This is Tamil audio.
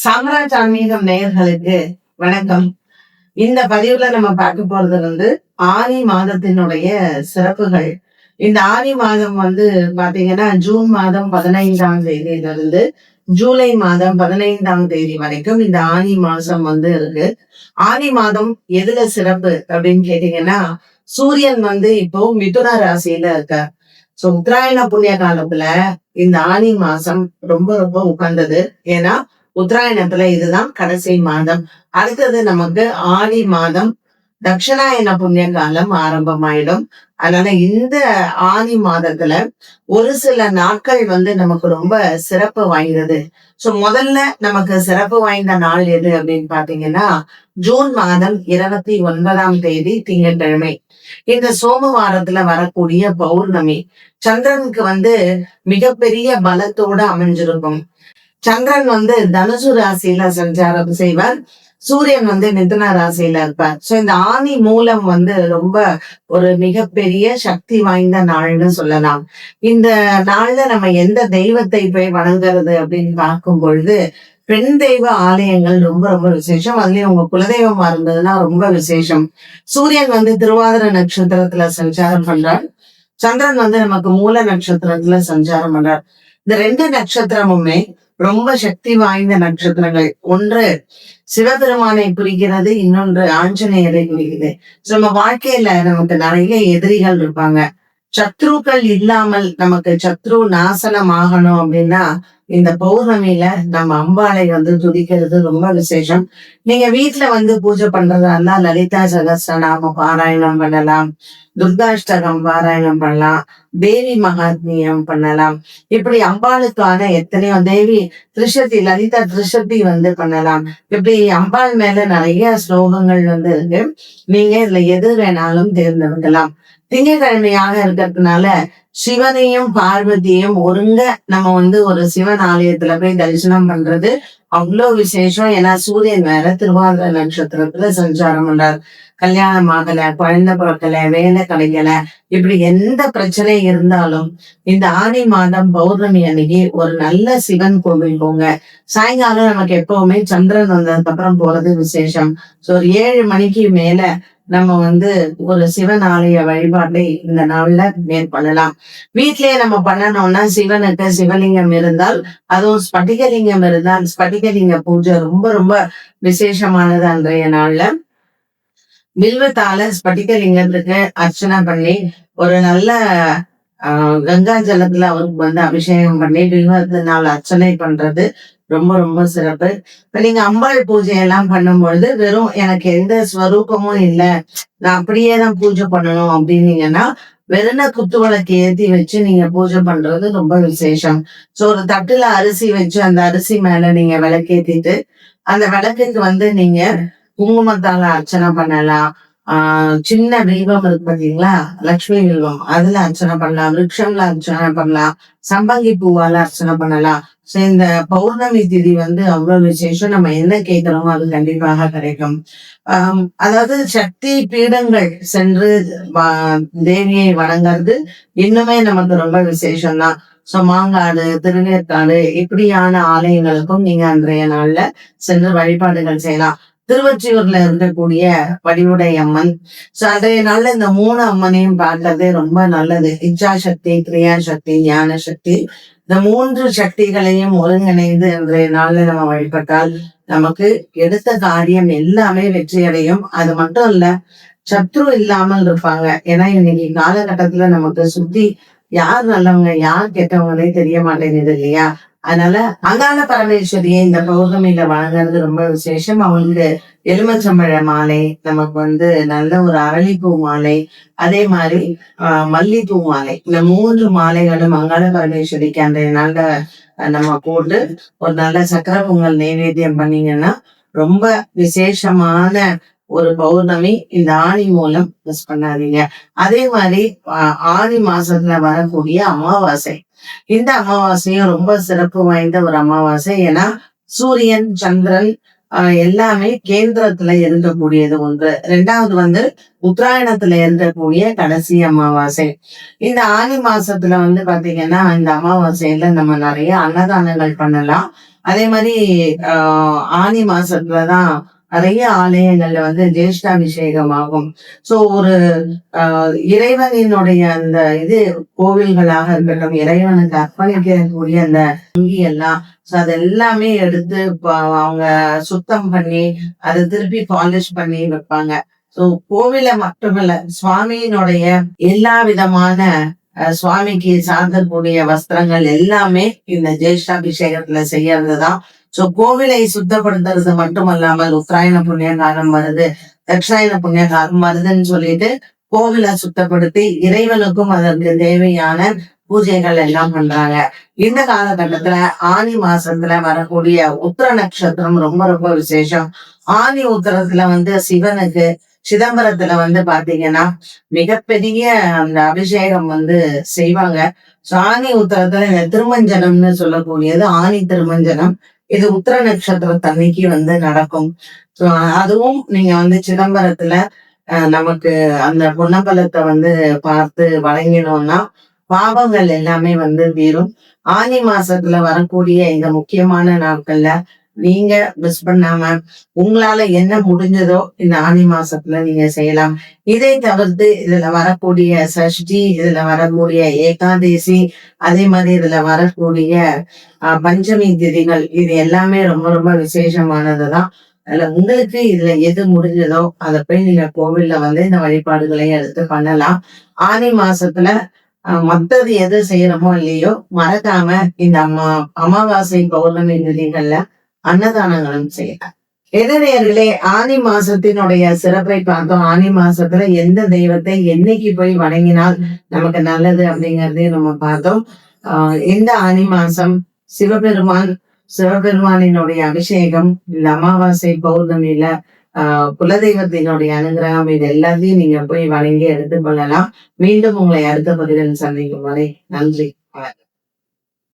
சாம்ராஜ் ஆன்மீகம் நேயர்களுக்கு வணக்கம். இந்த பதிவுல நம்ம பார்க்க போறது ஆனி மாதத்தினுடைய சிறப்புகள். இந்த ஆனி மாதம் பாத்தீங்கன்னா ஜூன் மாதம் 15ஆம் தேதியிலிருந்து ஜூலை மாதம் 15ஆம் தேதி வரைக்கும் இந்த ஆனி மாசம் இருக்கு. ஆனி மாதம் எதுல சிறப்பு அப்படின்னு கேட்டீங்கன்னா, சூரியன் இப்போ மிதுன ராசியில இருக்கார். உத்தராயண புண்ணிய காலத்துல இந்த ஆனி மாசம் ரொம்ப ரொம்ப உகந்தது. ஏன்னா உத்தராயணத்துல இதுதான் கடைசி மாதம். அடுத்தது நமக்கு ஆடி மாதம் தட்சிணாயன புண்ணிய காலம் ஆரம்பமாயிடும். அதனால இந்த ஆடி மாதத்துல ஒரு சில நாட்கள் நமக்கு ரொம்ப சிறப்பு வாய்ந்தது. முதல்ல நமக்கு சிறப்பு வாய்ந்த நாள் எது அப்படின்னு பாத்தீங்கன்னா, ஜூன் மாதம் 29ஆம் தேதி திங்கட்கிழமை. இந்த சோமவாரத்துல வரக்கூடிய பௌர்ணமி சந்திரனுக்கு மிகப்பெரிய பலத்தோட அமைஞ்சிருக்கும். சந்திரன் தனுசு ராசியில சஞ்சாரம் செய்வார். சூரியன் மிதுன ராசியில இருப்பார். இந்த ஆனி மூலம் ரொம்ப ஒரு மிகப்பெரிய சக்தி வாய்ந்த நாள்னு சொல்லலாம். இந்த நாள்ல நம்ம எந்த தெய்வத்தை போய் வணங்குறது அப்படின்னு பார்க்கும் பொழுது, பெண் தெய்வ ஆலயங்கள் ரொம்ப ரொம்ப விசேஷம். அதுலயும் உங்க குலதெய்வமா இருந்ததுன்னா ரொம்ப விசேஷம். சூரியன் திருவாதிர நட்சத்திரத்துல சஞ்சாரம் பண்றார். சந்திரன் நமக்கு மூல நட்சத்திரத்துல சஞ்சாரம் பண்றார். இந்த ரெண்டு நட்சத்திரமுமே ரொம்ப சக்தி வாய்ந்த நட்சத்திரங்கள். ஒன்று சிவபெருமானை குறிக்கிறது, இன்னொன்று ஆஞ்சநேயரை குறிக்கிறது. நம்ம வாழ்க்கையில நமக்கு நிறைய எதிரிகள் இருப்பாங்க. சத்ருக்கள் இல்லாமல் நமக்கு சத்ரு நாசனம் ஆகணும் அப்படின்னா இந்த பௌர்ணமியில நம்ம அம்பாளை துதிக்கிறது ரொம்ப விசேஷம். நீங்க வீட்டுல பூஜை பண்றதா இருந்தா லலிதா சகஸ்ரநாம பாராயணம் பண்ணலாம், துர்காஷ்டகம் பாராயணம் பண்ணலாம், தேவி மகாத்மியம் பண்ணலாம். இப்படி அம்பாளுக்கான எத்தனையோ தேவி திருஷதி, லலிதா திருஷதி பண்ணலாம். இப்படி அம்பாள் மேல நிறைய ஸ்லோகங்கள் இருக்கு. நீங்க இதுல எது வேணாலும் தேர்ந்தெடுக்கலாம். திங்கட்கிழமையாக இருக்கிறதுனால சிவனையும் பார்வதியையும் ஒருங்க நம்ம ஒரு சிவன் ஆலயத்துல போய் தரிசனம் பண்றது அவ்வளவு விசேஷம். ஏன்னா சூரியன் வேற திருவாதிரை நட்சத்திரத்துல சஞ்சாரம் பண்றார். கல்யாணம் ஆகல, குழந்தை பிறக்கல, வேலை கிடைக்கல, இப்படி எந்த பிரச்சனை இருந்தாலும் இந்த ஆனி மாதம் பௌர்ணமி அன்னைக்கு ஒரு நல்ல சிவன் கோவில் போங்க. சாயங்காலம் நமக்கு எப்பவுமே சந்திரன் வந்ததுக்கு அப்புறம் போறது விசேஷம். ஒரு 7 மணிக்கு மேல நம்ம ஒரு சிவன் ஆலய வழிபாட்டை இந்த நாள்ல மேற்கொள்ளலாம். வீட்லயே நம்ம பண்ணணும்னா சிவனுக்கு சிவலிங்கம் இருந்தால், அதுவும் ஸ்படிகலிங்கம் இருந்தால் ஸ்படிகலிங்க பூஜை ரொம்ப ரொம்ப விசேஷமானது. அன்றைய நாள்ல வில்வத்தால ஸ்படிகலிங்கத்துக்கு அர்ச்சனை பண்ணி ஒரு நல்ல கங்கா ஜலத்துல அவருக்கு அபிஷேகம் பண்ணி வில்வத்தினால் அர்ச்சனை பண்றது ரொம்ப ரொம்ப சிறப்பு. இப்ப நீங்க அம்பாள் பூஜை எல்லாம் பண்ணும்பொழுது வெறும் எனக்கு எந்த ஸ்வரூபமும் இல்லை, நான் அப்படியேதான் பூஜை பண்ணணும் அப்படின்னீங்கன்னா வெறும் குத்துவிளக்கு ஏத்தி வச்சு நீங்க பூஜை பண்றது ரொம்ப விசேஷம். ஒரு தட்டுல அரிசி வச்சு அந்த அரிசி மேல நீங்க விளக்கேத்திட்டு அந்த விளக்குக்கு நீங்க குங்குமத்தால அர்ச்சனை பண்ணலாம். சின்ன வில்வம் இருக்கு பாத்தீங்களா, லட்சுமி வில்வம், அதுல அர்ச்சனை பண்ணலாம். விருட்சம்ல அர்ச்சனை பண்ணலாம். சம்பங்கி பூவால அர்ச்சனை பண்ணலாம். இந்த பௌர்ணமி திதி அவ்வளவு விசேஷம். நம்ம என்ன கேட்கிறோமோ அது கண்டிப்பாக கிடைக்கும். அதாவது சக்தி பீடங்கள் சென்று தேவியை வணங்குறது இன்னுமே நமக்கு ரொம்ப விசேஷம்தான். மாங்காடு, திருநேற்காடு இப்படியான ஆலயங்களுக்கும் நீங்க அன்றைய நாள்ல சென்று வழிபாடுகள் செய்யலாம். திருவொற்றியூர்ல இருக்கக்கூடிய வடிவுடை அம்மன். அன்றைய நாள்ல இந்த 3 அம்மனையும் பார்க்கறது ரொம்ப நல்லது. இச்சா சக்தி, கிரியா சக்தி, ஞான சக்தி, இந்த 3 சக்திகளையும் ஒருங்கிணைந்து அன்றைய நாள்ல நம்ம வழிபட்டால் நமக்கு எடுத்த காரியம் எல்லாமே வெற்றி அடையும். அது மட்டும் இல்ல, சத்ரு இல்லாமல் இருப்பாங்க. ஏன்னா இன்னைக்கு காலகட்டத்துல நமக்கு சுத்தி யார் நல்லவங்க யார் கெட்டவங்களே தெரிய மாட்டேங்குது இல்லையா? அதனால அங்காள பரமேஸ்வரியை இந்த பௌர்ணமியில வணங்குறது ரொம்ப விசேஷம். அவங்களுக்கு எலுமிச்சம்பழ மாலை, நமக்கு நல்ல ஒரு அரளிப்பூ மாலை, அதே மாதிரி மல்லிப்பூ மாலை, இந்த 3 மாலைகளும் அங்காள பரமேஸ்வரிக்கு அன்றைய நாள்ல நம்ம போட்டு ஒரு நல்ல சக்கரை பொங்கல் நைவேத்தியம் பண்ணீங்கன்னா ரொம்ப விசேஷமான ஒரு பௌர்ணமி. இந்த ஆணி மூலம் மிஸ் பண்ணாதீங்க. அதே மாதிரி ஆணி மாசத்துல வரக்கூடிய அமாவாசை, இந்த அமாவாசையும் ரொம்ப சிறப்பு வாய்ந்த ஒரு அமாவாசை. ஏன்னா சூரியன் சந்திரன் எல்லாமே கேந்திரத்துல இருக்கக்கூடியது ஒன்று. 2வது உத்தராயணத்துல இருக்கக்கூடிய கடைசி அமாவாசை. இந்த ஆனி மாசத்துல பாத்தீங்கன்னா இந்த அமாவாசையில நம்ம நிறைய அன்னதானங்கள் பண்ணலாம். அதே மாதிரி ஆனி மாசத்துலதான் நிறைய ஆலயங்கள்ல வந்து ஜேஷ்டாபிஷேகம் ஆகும். சோ ஒரு இறைவனினுடைய அந்த இது கோவில்களாக இருக்கட்டும், இறைவனுக்கு அர்ப்பணிக்கக்கூடிய அந்த அங்கி எல்லாம் சோ அது எல்லாமே எடுத்து அவங்க சுத்தம் பண்ணி அதை திருப்பி பாலிஷ் பண்ணி வைப்பாங்க. சோ கோவில மட்டுமல்ல, சுவாமியினுடைய எல்லா விதமான சுவாமிக்கு சார்ந்தக்கூடிய வஸ்திரங்கள் எல்லாமே இந்த ஜேஷ்டாபிஷேகத்துல செய்யறதுதான். சோ கோவிலை சுத்தப்படுத்துறது மட்டுமல்லாமல் உத்தராயண புண்ணிய காலம் வருது, தட்சாயண புண்ணிய காலம் வருதுன்னு சொல்லிட்டு கோவிலை சுத்தப்படுத்தி இறைவனுக்கும் அதற்கு தேவையான பூஜைகள் எல்லாம் பண்றாங்க. இந்த காலகட்டத்துல ஆனி மாசத்துல வரக்கூடிய உத்திர நட்சத்திரம் ரொம்ப ரொம்ப விசேஷம். ஆனி உத்திரத்துல வந்து சிவனுக்கு சிதம்பரத்துல வந்து பாத்தீங்கன்னா மிகப்பெரிய அந்த அபிஷேகம் வந்து செய்வாங்க. ஆனி உத்திரத்துல இந்த திருமஞ்சனம்னு சொல்லக்கூடியது ஆனி திருமஞ்சனம். இது உத்திர நட்சத்திரத்தன்னைக்கு வந்து நடக்கும். அதுவும் நீங்க வந்து சிதம்பரத்துல நமக்கு அந்த பொன்னம்பலத்தை வந்து பார்த்து வழங்கினோம்னா பாவங்கள் எல்லாமே வந்து தீரும். ஆனி மாசத்துல வரக்கூடிய இந்த முக்கியமான நாட்கள்ல நீங்க மிஸ் பண்ணாம உங்களால என்ன முடிஞ்சதோ இந்த ஆனி மாசத்துல நீங்க செய்யலாம். இதை தவிர்த்து இதுல வரக்கூடிய சஷ்டி, இதுல வரக்கூடிய ஏகாதேசி, அதே மாதிரி இதுல வரக்கூடிய பஞ்சமி திதிகள், இது எல்லாமே ரொம்ப ரொம்ப விசேஷமானதுதான். அதுல உங்களுக்கு இதுல எது முடிஞ்சதோ அதை போய் நீங்க கோவில்ல வந்து இந்த வழிபாடுகளை எடுத்து பண்ணலாம். ஆனி மாசத்துல மத்தது எது செய்யறோமோ இல்லையோ மறக்காம இந்த அமாவாசை பௌர்ணமி திதிகள்ல அன்னதானங்களும் செய்யலாம். எதிரேர்களே, ஆனி மாசத்தினுடைய சிறப்பை பார்த்தோம். ஆனி மாசத்துல எந்த தெய்வத்தை என்னைக்கு போய் வணங்கினால் நமக்கு நல்லது அப்படிங்கறதையும் நம்ம பார்த்தோம். இந்த ஆனி மாசம் சிவபெருமானினுடைய அபிஷேகம், இந்த அமாவாசை பௌர்ணமியில குலதெய்வத்தினுடைய அனுகிரகம், இது எல்லாத்தையும் நீங்க போய் வணங்கி எடுத்துக் கொள்ளலாம். மீண்டும் உங்களை அடுத்த பதிவில் சந்திக்கும் வரை நன்றி.